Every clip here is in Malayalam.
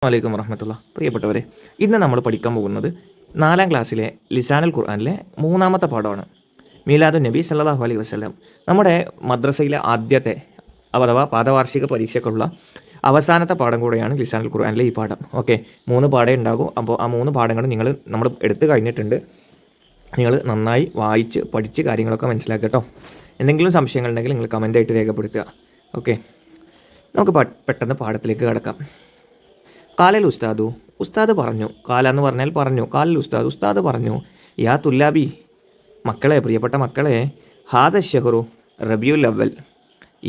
വലൈക്കും വറഹ്മത്തുള്ളാഹി. പ്രിയപ്പെട്ടവരെ, ഇന്ന് നമ്മൾ പഠിക്കാൻ പോകുന്നത് 4ാം ക്ലാസ്സിലെ ലിസാനുൽ ഖുർആനിലെ 3ാമത്തെ പാഠമാണ്. മീലാദുൻ നബി സല്ലല്ലാഹു അലൈഹി വസല്ലം. നമ്മുടെ മദ്രസയിലെ ആദ്യത്തെ അഥവാ പാദവാർഷിക പരീക്ഷയ്ക്കുള്ള അവസാനത്തെ പാഠം കൂടെയാണ് ലിസാനുൽ ഖുർആനിലെ ഈ പാഠം. ഓക്കെ, 3 പാഠമേ ഉണ്ടാകും. അപ്പോൾ ആ 3 പാഠങ്ങളും നമ്മൾ എടുത്തു കഴിഞ്ഞിട്ടുണ്ട്. നിങ്ങൾ നന്നായി വായിച്ച് പഠിച്ച് കാര്യങ്ങളൊക്കെ മനസ്സിലാക്കുക കേട്ടോ. എന്തെങ്കിലും സംശയങ്ങളുണ്ടെങ്കിൽ നിങ്ങൾ കമൻ്റായിട്ട് രേഖപ്പെടുത്തുക. ഓക്കെ, നമുക്ക് പെട്ടെന്ന് പാഠത്തിലേക്ക് കിടക്കാം. കാലൽ ഉസ്താദു, ഉസ്താദ് പറഞ്ഞു. കാല എന്ന് പറഞ്ഞാൽ പറഞ്ഞു. കാലൽ ഉസ്താദ്, ഉസ്താദ് പറഞ്ഞു. യാ തുല്ലാബി, മക്കളെ, പ്രിയപ്പെട്ട മക്കളെ, ഹാദ ഷഹ്റു റബിയുൽ അവൽ,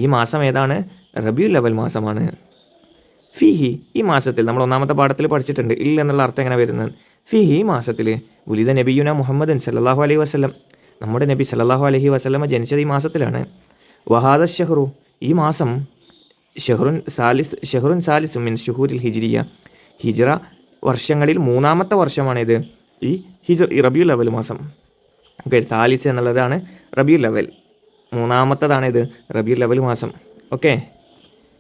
ഈ മാസം ഏതാണ്? റബിയുൽ അവൽ മാസമാണ്. ഫിഹി, ഈ മാസത്തിൽ നമ്മൾ 1ാമത്തെ പാഠത്തിൽ പഠിച്ചിട്ടുണ്ട്. ഇല്ല എന്നുള്ള അർത്ഥം എങ്ങനെ വരുന്നത്? ഫിഹി, ഈ മാസത്തിൽ ഉലിദ നബിയുന മുഹമ്മദൻ സല്ലല്ലാഹു അലൈഹി വസല്ലം, നമ്മുടെ നബി സല്ലല്ലാഹു അലൈഹി വസല്ലമ ജനിച്ചത് ഈ മാസത്തിലാണ്. വഹാദ ഷഹ്റു, ഈ മാസം ഷഹ്റുൻ സാലിസ് മിൻ ഷുഹൂരിൽ ഹിജ്രിയ, ഹിജ്റ വർഷങ്ങളിൽ 3ാമത്തെ വർഷമാണിത്. ഈ റബിയുൽ അവൽ മാസം. ഓക്കെ, സാലിസ് എന്നുള്ളതാണ് റബിയുൽ അവൽ, 3ാമത്തേതാണിത് റബിയുൽ അവൽ മാസം. ഓക്കെ,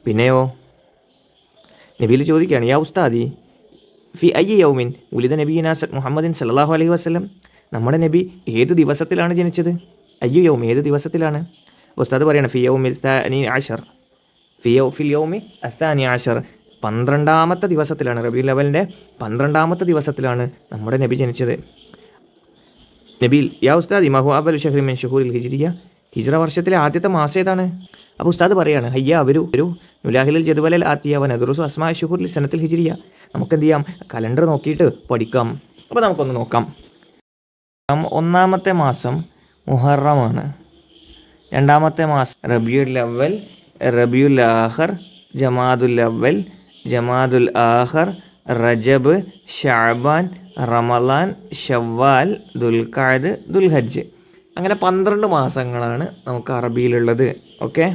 പിന്നെയോ നബിയിൽ ചോദിക്കുകയാണ്, യാ ഉസ്താദി ഫി അയ്യ യൗമിൻ ഉലിദ നബിയിന മുഹമ്മദിൻ സല്ലല്ലാഹു അലൈഹി വസല്ലം, നമ്മുടെ നബി ഏത് ദിവസത്തിലാണ് ജനിച്ചത്? അയ്യ യൗം, ഏത് ദിവസത്തിലാണ്? ഉസ്താദ് പറയണം ഫി യൗമിൽ സാനി അശർ, ഫിൽ യൗമി അസാനി അഷർ, 12ാമത്തെ ദിവസത്തിലാണ്. റബീഉൽ അവലിൻ്റെ 12ാമത്തെ ദിവസത്തിലാണ് നമ്മുടെ നബി ജനിച്ചത്. നബിയിൽ യാ ഉസ്താദ് മഹു അബൽ ഷഹ്റി മിൻ ഷുഹൂരിൽ ഹിജ്രിയ, ഹിജ്റ വർഷത്തിലെ ആദ്യത്തെ മാസം ഏതാണ്? അപ്പോൾ ഉസ്താദ് പറയാണ്, ഹയ്യ ഒരു നുലാഹിലിൽ ജദുവലൽ ആത്തിയ വ നദ്റുസു അസ്മാ ഷുഹൂരിൽ സനത്തിൽ ഹിജ്രിയ, നമുക്ക് എന്ത് ചെയ്യാം? കലണ്ടർ നോക്കിയിട്ട് പഠിക്കാം. അപ്പോൾ നമുക്കൊന്ന് നോക്കാം. 1ാമത്തെ മാസം മുഹറമാണ്. 2ാമത്തെ മാസം റബിയുൽ അവൽ, റബിയുൽ ആഖർ, ജമാദുൽ അവൽ, ജമാദുൽ ആഖർ, റജബ്, ഷഅബാൻ, റമളാൻ, ഷവ്വാൽ, ദുൽഖഅദ്, ദുൽഹജ്ജ്. അങ്ങനെ 12 മാസങ്ങളാണ് നമുക്ക് അറബിയിലുള്ളത്. ഓക്കെ,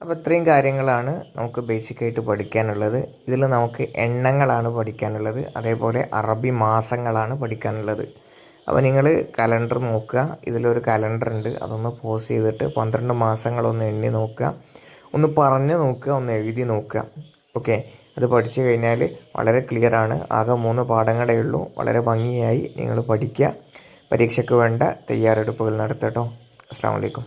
അപ്പോൾ ഇത്രയും കാര്യങ്ങളാണ് നമുക്ക് ബേസിക്കായിട്ട് പഠിക്കാനുള്ളത്. ഇതിൽ നമുക്ക് എണ്ണങ്ങളാണ് പഠിക്കാനുള്ളത്, അതേപോലെ അറബി മാസങ്ങളാണ് പഠിക്കാനുള്ളത്. അപ്പോൾ നിങ്ങൾ കലണ്ടർ നോക്കുക. ഇതിലൊരു കലണ്ടർ ഉണ്ട്, അതൊന്ന് പോസ് ചെയ്തിട്ട് 12 മാസങ്ങളൊന്ന് എണ്ണി നോക്കുക, ഒന്ന് പറഞ്ഞ് നോക്കുക, ഒന്ന് എഴുതി നോക്കുക. ഓക്കെ, അത് പഠിച്ചു കഴിഞ്ഞാൽ വളരെ ക്ലിയറാണ്. ആകെ 3 പാഠങ്ങളേ ഉള്ളൂ. വളരെ ഭംഗിയായി നിങ്ങൾ പഠിക്കുക. പരീക്ഷയ്ക്ക് വേണ്ട തയ്യാറെടുപ്പുകൾ നടത്തട്ടോ. അസ്സലാമു അലൈക്കും.